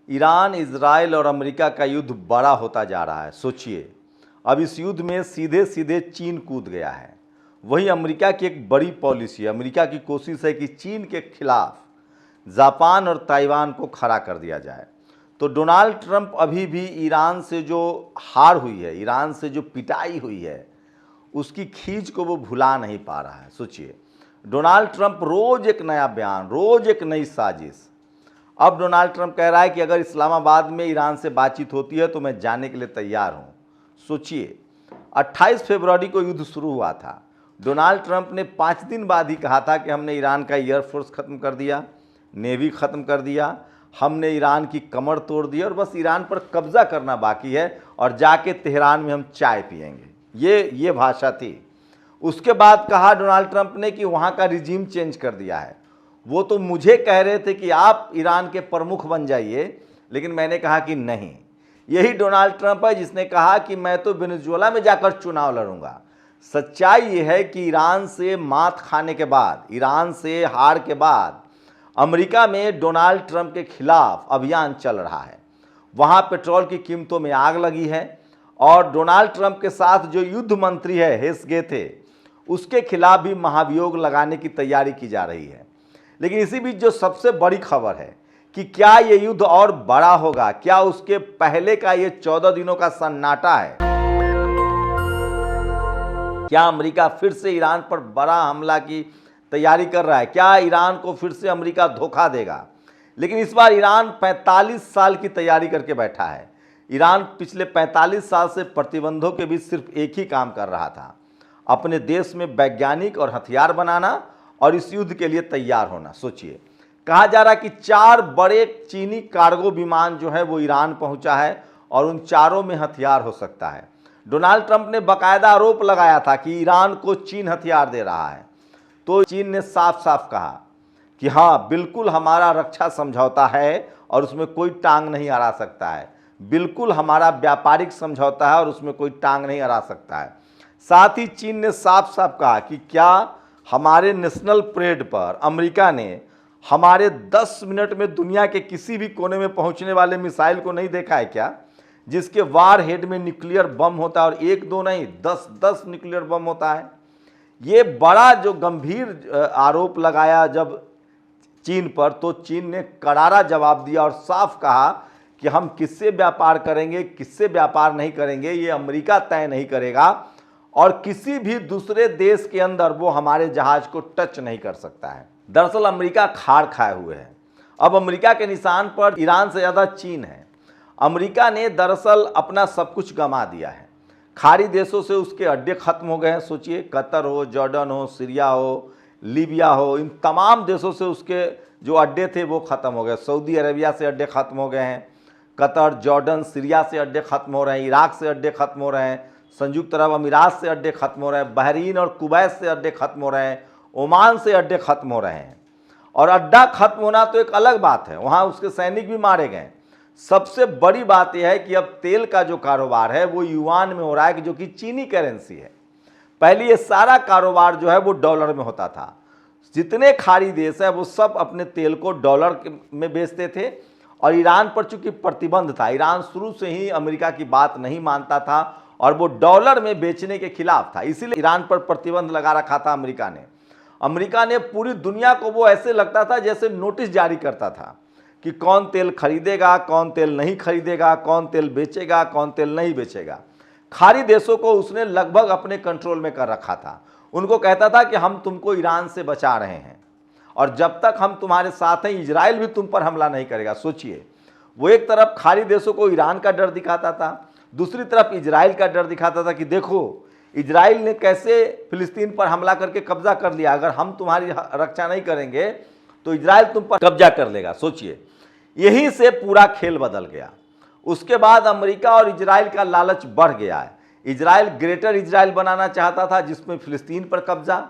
Iran, Israel और America का युद्ध बड़ा होता जा रहा है। सोचिए, अब इस युद्ध में सीधे सीधे चीन कूद गया है। वही अमेरिका की एक बड़ी पॉलिसी है। अमेरिका की कोशिश है कि चीन के खिलाफ जापान और ताइवान को खड़ा कर दिया जाए। तो डोनाल्ड ट्रंप अभी भी ईरान से जो हार हुई है, ईरान से जो पिटाई हुई है, उसकी खींच को वो भुला नहीं पा रहा है। सोचिए, डोनाल्ड ट्रंप रोज एक नया बयान, रोज एक नई साजिश। अब डोनाल्ड ट्रंप कह रहा है कि अगर इस्लामाबाद में ईरान से बातचीत होती है तो मैं जाने के लिए तैयार हूं। सोचिए, 28 फरवरी को युद्ध शुरू हुआ था। डोनाल्ड ट्रंप ने 5 दिन बाद ही कहा था कि हमने ईरान का एयरफोर्स ख़त्म कर दिया, नेवी ख़त्म कर दिया, हमने ईरान की कमर तोड़ दी और बस ईरान पर कब्जा करना बाकी है और जाके तेहरान में हम चाय पियेंगे। ये भाषा थी। उसके बाद कहा डोनाल्ड ट्रंप ने कि वहाँ का रिजीम चेंज कर दिया है। वो तो मुझे कह रहे थे कि आप ईरान के प्रमुख बन जाइए, लेकिन मैंने कहा कि नहीं। यही डोनाल्ड ट्रंप है जिसने कहा कि मैं तो वेनेजुएला में जाकर चुनाव लड़ूंगा। सच्चाई ये है कि ईरान से मात खाने के बाद, ईरान से हार के बाद अमेरिका में डोनाल्ड ट्रंप के खिलाफ अभियान चल रहा है। वहाँ पेट्रोल की कीमतों में आग लगी है और डोनाल्ड ट्रंप के साथ जो युद्ध मंत्री है हेस्गे, उसके खिलाफ भी महाभियोग लगाने की तैयारी की जा रही है। लेकिन इसी बीच जो सबसे बड़ी खबर है कि क्या ये युद्ध और बड़ा होगा, क्या उसके पहले का ये 14 दिनों का सन्नाटा है, क्या अमेरिका फिर से ईरान पर बड़ा हमला की तैयारी कर रहा है, क्या ईरान को फिर से अमेरिका धोखा देगा। लेकिन इस बार ईरान 45 साल की तैयारी करके बैठा है। ईरान पिछले 45 साल से प्रतिबंधों के बीच सिर्फ एक ही काम कर रहा था, अपने देश में वैज्ञानिक और हथियार बनाना और इस युद्ध के लिए तैयार होना। सोचिए, कहा जा रहा है कि 4 बड़े चीनी कार्गो विमान जो है वो ईरान पहुंचा है और उन चारों में हथियार हो सकता है। डोनाल्ड ट्रंप ने बाकायदा आरोप लगाया था कि ईरान को चीन हथियार दे रहा है। तो चीन ने साफ साफ कहा कि हाँ, बिल्कुल हमारा रक्षा समझौता है और उसमें कोई टांग नहीं अड़ा सकता है। बिल्कुल हमारा व्यापारिक समझौता है और उसमें कोई टांग नहीं अड़ा सकता है। साथ ही चीन ने साफ साफ कहा कि क्या हमारे नेशनल परेड पर अमेरिका ने हमारे 10 मिनट में दुनिया के किसी भी कोने में पहुंचने वाले मिसाइल को नहीं देखा है क्या, जिसके वार हेड में न्यूक्लियर बम होता है और 1-2 नहीं 10-10 न्यूक्लियर बम होता है। ये बड़ा जो गंभीर आरोप लगाया जब चीन पर, तो चीन ने करारा जवाब दिया और साफ कहा कि हम किससे व्यापार करेंगे, किससे व्यापार नहीं करेंगे, ये अमेरिका तय नहीं करेगा और किसी भी दूसरे देश के अंदर वो हमारे जहाज को टच नहीं कर सकता है। दरअसल अमेरिका खाड़ खाए हुए है। अब अमेरिका के निशान पर ईरान से ज़्यादा चीन है। अमेरिका ने दरअसल अपना सब कुछ गंवा दिया है। खाड़ी देशों से उसके अड्डे खत्म हो गए हैं। सोचिए, कतर हो, जॉर्डन हो, सीरिया हो, लीबिया हो, इन तमाम देशों से उसके जो अड्डे थे वो ख़त्म हो गए। सऊदी अरेबिया से अड्डे ख़त्म हो गए हैं। कतर, जॉर्डन, सीरिया से अड्डे ख़त्म हो रहे हैं। इराक से अड्डे ख़त्म हो रहे हैं। संयुक्त अरब अमीरात से अड्डे खत्म हो रहे हैं। बहरीन और कुवैत से अड्डे खत्म हो रहे हैं। ओमान से अड्डे खत्म हो रहे हैं। और अड्डा खत्म होना तो एक अलग बात है, वहाँ उसके सैनिक भी मारे गए। सबसे बड़ी बात यह है कि अब तेल का जो कारोबार है वो युआन में हो रहा है, कि जो कि चीनी करेंसी है। पहले ये सारा कारोबार जो है वो डॉलर में होता था। जितने खाड़ी देश है वो सब अपने तेल को डॉलर में बेचते थे और ईरान पर चूंकि प्रतिबंध था, ईरान शुरू से ही अमेरिका की बात नहीं मानता था और वो डॉलर में बेचने के खिलाफ था, इसीलिए ईरान पर प्रतिबंध लगा रखा था अमेरिका ने पूरी दुनिया को वो ऐसे लगता था जैसे नोटिस जारी करता था कि कौन तेल खरीदेगा, कौन तेल नहीं खरीदेगा, कौन तेल बेचेगा, कौन तेल नहीं बेचेगा। खाड़ी देशों को उसने लगभग अपने कंट्रोल में कर रखा था। उनको कहता था कि हम तुमको ईरान से बचा रहे हैं और जब तक हम तुम्हारे साथ हैं इजराइल भी तुम पर हमला नहीं करेगा। सोचिए, वो एक तरफ खाड़ी देशों को ईरान का डर दिखाता था, दूसरी तरफ इजराइल का डर दिखाता था कि देखो इजराइल ने कैसे फिलिस्तीन पर हमला करके कब्जा कर लिया, अगर हम तुम्हारी रक्षा नहीं करेंगे तो इजराइल तुम पर कब्जा कर लेगा। सोचिए, यहीं से पूरा खेल बदल गया। उसके बाद अमेरिका और इजराइल का लालच बढ़ गया है। इजराइल ग्रेटर इजराइल बनाना चाहता था, जिसमें फिलिस्तीन पर कब्जा,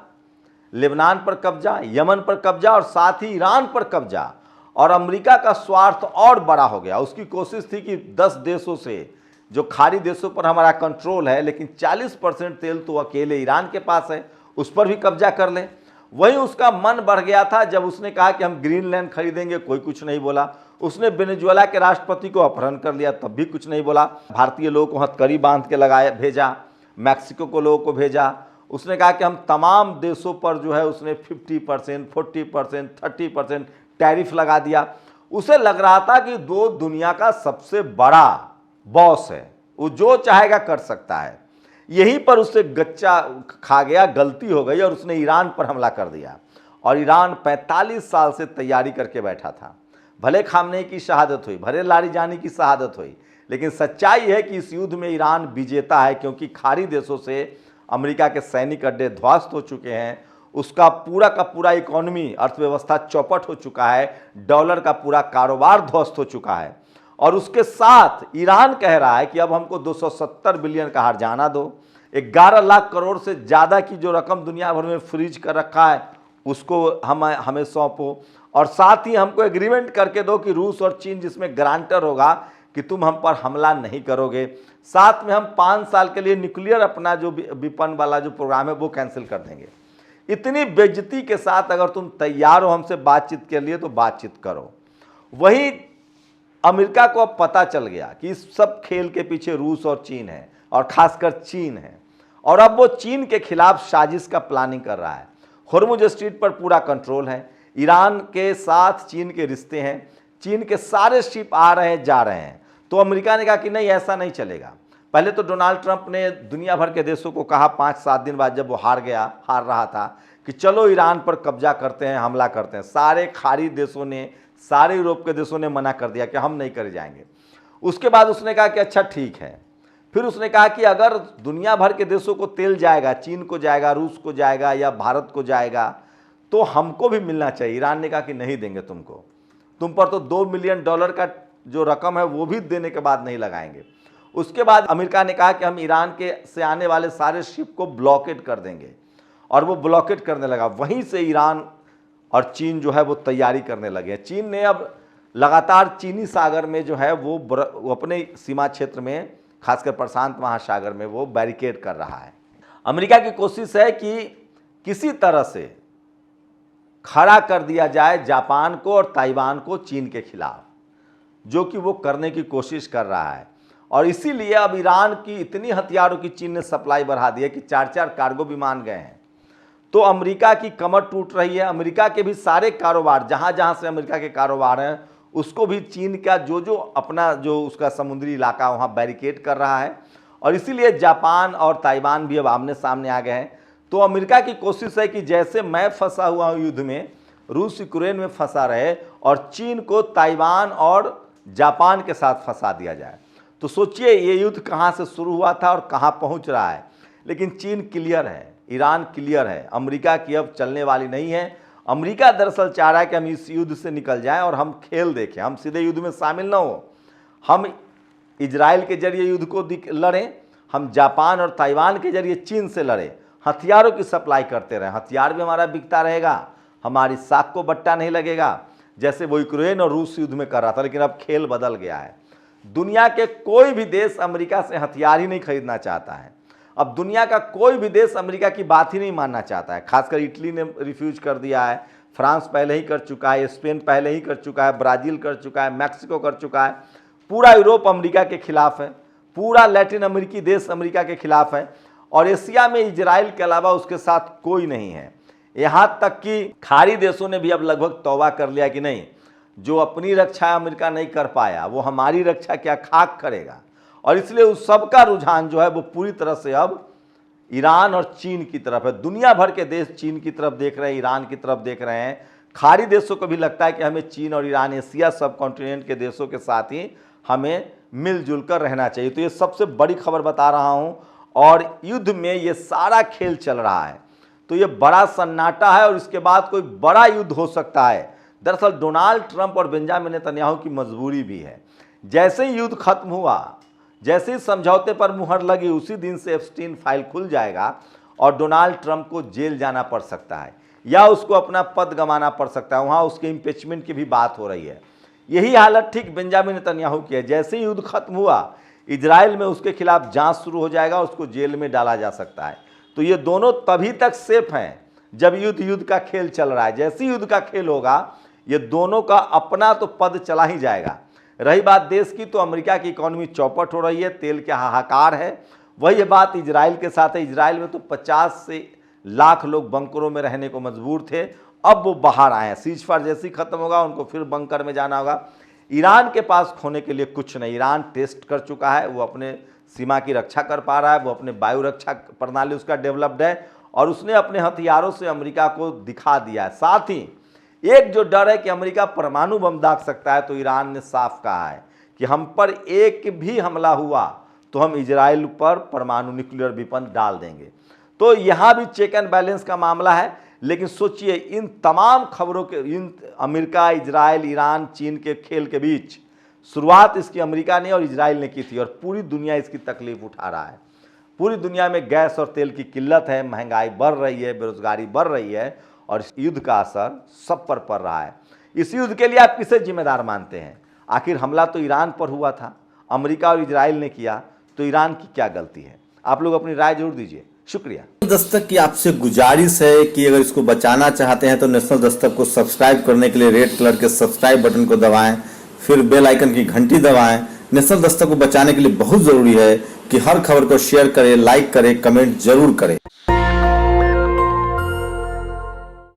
लेबनान पर कब्जा, यमन पर कब्जा और साथ ही ईरान पर कब्जा। और अमेरिका का स्वार्थ और बड़ा हो गया। उसकी कोशिश थी कि 10 देशों से, जो खाड़ी देशों पर हमारा कंट्रोल है, लेकिन 40% तेल तो अकेले ईरान के पास है, उस पर भी कब्जा कर लें। वहीं उसका मन बढ़ गया था जब उसने कहा कि हम ग्रीनलैंड खरीदेंगे, कोई कुछ नहीं बोला। उसने वेनेजुएला के राष्ट्रपति को अपहरण कर लिया, तब भी कुछ नहीं बोला। भारतीय लोगों को हथकड़ी बांध के लगाया, भेजा, मैक्सिको को लोगों को भेजा। उसने कहा कि हम तमाम देशों पर जो है उसने 50%, 40%, 30% टैरिफ लगा दिया। उसे लग रहा था कि दो दुनिया का सबसे बड़ा बॉस है, वो जो चाहेगा कर सकता है। यहीं पर उससे गच्चा खा गया, गलती हो गई और उसने ईरान पर हमला कर दिया। और ईरान 45 साल से तैयारी करके बैठा था। भले खामनेई की शहादत हुई, भले लारीजानी की शहादत हुई, लेकिन सच्चाई है कि इस युद्ध में ईरान विजेता है, क्योंकि खाड़ी देशों से अमेरिका के सैनिक अड्डे ध्वस्त हो चुके हैं। उसका पूरा का पूरा इकोनॉमी, अर्थव्यवस्था चौपट हो चुका है। डॉलर का पूरा कारोबार ध्वस्त हो चुका है। और उसके साथ ईरान कह रहा है कि अब हमको 270 बिलियन का हर्जाना दो, 11 लाख करोड़ से ज़्यादा की जो रकम दुनिया भर में फ्रीज कर रखा है उसको हमें सौंपो, और साथ ही हमको एग्रीमेंट करके दो कि रूस और चीन जिसमें गारंटर होगा कि तुम हम पर हमला नहीं करोगे। साथ में हम 5 साल के लिए न्यूक्लियर अपना जो विपन वाला जो प्रोग्राम है वो कैंसिल कर देंगे। इतनी बेइज्जती के साथ अगर तुम तैयार हो हमसे बातचीत के लिए तो बातचीत करो। वहीं अमेरिका को अब पता चल गया कि इस सब खेल के पीछे रूस और चीन है, और खासकर चीन है। और अब वो चीन के खिलाफ साजिश का प्लानिंग कर रहा है। होर्मुज स्ट्रीट पर पूरा कंट्रोल है। ईरान के साथ चीन के रिश्ते हैं। चीन के सारे शिप आ रहे हैं, जा रहे हैं। तो अमेरिका ने कहा कि नहीं, ऐसा नहीं चलेगा। पहले तो डोनाल्ड ट्रंप ने दुनिया भर के देशों को कहा 5-7 दिन बाद, जब वो हार रहा था, कि चलो ईरान पर कब्जा करते हैं, हमला करते हैं। सारे खाड़ी देशों ने, सारे यूरोप के देशों ने मना कर दिया कि हम नहीं कर जाएंगे। उसके बाद उसने कहा कि अच्छा ठीक है। फिर उसने कहा कि अगर दुनिया भर के देशों को तेल जाएगा, चीन को जाएगा, रूस को जाएगा या भारत को जाएगा, तो हमको भी मिलना चाहिए। ईरान ने कहा कि नहीं देंगे तुमको, तुम पर तो $2 मिलियन का जो रकम है वो भी देने के बाद नहीं लगाएंगे। उसके बाद अमेरिका ने कहा कि हम ईरान के से आने वाले सारे शिप को ब्लॉकेट कर देंगे, और वो ब्लॉकेट करने लगा। वहीं से ईरान और चीन जो है वो तैयारी करने लगे। चीन ने अब लगातार चीनी सागर में जो है वो अपने सीमा क्षेत्र में, खासकर प्रशांत महासागर में, वो बैरिकेड कर रहा है। अमेरिका की कोशिश है कि किसी तरह से खड़ा कर दिया जाए जापान को और ताइवान को चीन के खिलाफ, जो कि वो करने की कोशिश कर रहा है। और इसीलिए अब ईरान की इतनी हथियारों की चीन ने सप्लाई बढ़ा दी है कि 4-4 कार्गो विमान गए हैं। तो अमेरिका की कमर टूट रही है। अमेरिका के भी सारे कारोबार, जहाँ जहाँ से अमेरिका के कारोबार हैं, उसको भी चीन का जो अपना जो उसका समुद्री इलाका वहाँ बैरिकेड कर रहा है। और इसीलिए जापान और ताइवान भी अब आमने सामने आ गए हैं। तो अमेरिका की कोशिश है कि जैसे मैं फंसा हुआ हूँ युद्ध में, रूस यूक्रेन में फंसा रहे, और चीन को ताइवान और जापान के साथ फंसा दिया जाए। तो सोचिए ये युद्ध कहाँ से शुरू हुआ था और कहाँ पहुँच रहा है। लेकिन चीन क्लियर है, ईरान क्लियर है, अमेरिका की अब चलने वाली नहीं है। अमेरिका दरअसल चाह रहा है कि हम इस युद्ध से निकल जाएं और हम खेल देखें, हम सीधे युद्ध में शामिल ना हो। हम इजराइल के जरिए युद्ध को लड़ें, हम जापान और ताइवान के जरिए चीन से लड़ें, हथियारों की सप्लाई करते रहें। हथियार भी हमारा बिकता रहेगा, हमारी साख को बट्टा नहीं लगेगा, जैसे वो यूक्रेन और रूस युद्ध में कर रहा था। लेकिन अब खेल बदल गया है। दुनिया के कोई भी देश अमेरिका से हथियार ही नहीं खरीदना चाहता है। अब दुनिया का कोई भी देश अमेरिका की बात ही नहीं मानना चाहता है। खासकर इटली ने रिफ्यूज कर दिया है, फ्रांस पहले ही कर चुका है, स्पेन पहले ही कर चुका है, ब्राज़ील कर चुका है, मैक्सिको कर चुका है। पूरा यूरोप अमेरिका के खिलाफ है, पूरा लैटिन अमेरिकी देश अमेरिका के खिलाफ है। और एशिया में इजराइल के अलावा उसके साथ कोई नहीं है। यहाँ तक कि खाड़ी देशों ने भी अब लगभग तौबा कर लिया कि नहीं, जो अपनी रक्षा अमेरिका नहीं कर पाया वो हमारी रक्षा क्या खाक करेगा। और इसलिए उस सब का रुझान जो है वो पूरी तरह से अब ईरान और चीन की तरफ है। दुनिया भर के देश चीन की तरफ देख रहे हैं, ईरान की तरफ देख रहे हैं। खाड़ी देशों को भी लगता है कि हमें चीन और ईरान, एशिया सब कॉन्टिनेंट के देशों के साथ ही हमें मिलजुल कर रहना चाहिए। तो ये सबसे बड़ी खबर बता रहा हूँ। और युद्ध में ये सारा खेल चल रहा है, तो ये बड़ा सन्नाटा है और इसके बाद कोई बड़ा युद्ध हो सकता है। दरअसल डोनाल्ड ट्रंप और बेंजामिन नेतन्याहू की मजबूरी भी है। जैसे ही युद्ध खत्म हुआ, जैसे ही समझौते पर मुहर लगी, उसी दिन से एप्स्टीन फाइल खुल जाएगा और डोनाल्ड ट्रंप को जेल जाना पड़ सकता है या उसको अपना पद गंवाना पड़ सकता है। वहाँ उसके इम्पीचमेंट की भी बात हो रही है। यही हालत ठीक बेंजामिन नेतन्याहू की है। जैसे ही युद्ध खत्म हुआ, इजराइल में उसके खिलाफ जांच शुरू हो जाएगा, उसको जेल में डाला जा सकता है। तो ये दोनों तभी तक सेफ हैं जब युद्ध का खेल चल रहा है। जैसे युद्ध का खेल होगा, ये दोनों का अपना तो पद चला ही जाएगा। रही बात देश की, तो अमेरिका की इकोनॉमी चौपट हो रही है, तेल के हाहाकार है। वही बात इजराइल के साथ है। इजराइल में तो 50 से लाख लोग बंकरों में रहने को मजबूर थे, अब वो बाहर आए हैं। सीज फायर जैसे ही खत्म होगा, उनको फिर बंकर में जाना होगा। ईरान के पास खोने के लिए कुछ नहीं। ईरान टेस्ट कर चुका है, वो अपने सीमा की रक्षा कर पा रहा है, वो अपने वायु रक्षा प्रणाली उसका डेवलप्ड है, और उसने अपने हथियारों से अमेरिका को दिखा दिया है। साथ ही एक जो डर है कि अमेरिका परमाणु बम दाग सकता है, तो ईरान ने साफ कहा है कि हम पर एक भी हमला हुआ तो हम इजराइल पर परमाणु न्यूक्लियर वेपन डाल देंगे। तो यहाँ भी चेक एंड बैलेंस का मामला है। लेकिन सोचिए, इन तमाम खबरों के, इन अमेरिका, इजराइल, ईरान, चीन के खेल के बीच शुरुआत इसकी अमेरिका ने और इजराइल ने की थी, और पूरी दुनिया इसकी तकलीफ उठा रहा है। पूरी दुनिया में गैस और तेल की किल्लत है, महंगाई बढ़ रही है, बेरोजगारी बढ़ रही है, और इस युद्ध का असर सब पर पड़ रहा है। इस युद्ध के लिए आप किसे जिम्मेदार मानते हैं? आखिर हमला तो ईरान पर हुआ था, अमेरिका और इजराइल ने किया, तो ईरान की क्या गलती है? आप लोग अपनी राय जरूर दीजिए। शुक्रिया। दस्तक की आपसे गुजारिश है कि अगर इसको बचाना चाहते हैं तो नेशनल दस्तक को सब्सक्राइब करने के लिए रेड कलर के सब्सक्राइब बटन को दबाएं, फिर बेल आइकन की घंटी दबाएं। नेशनल दस्तक को बचाने के लिए बहुत जरूरी है कि हर खबर को शेयर करें, लाइक करें, कमेंट जरूर करें।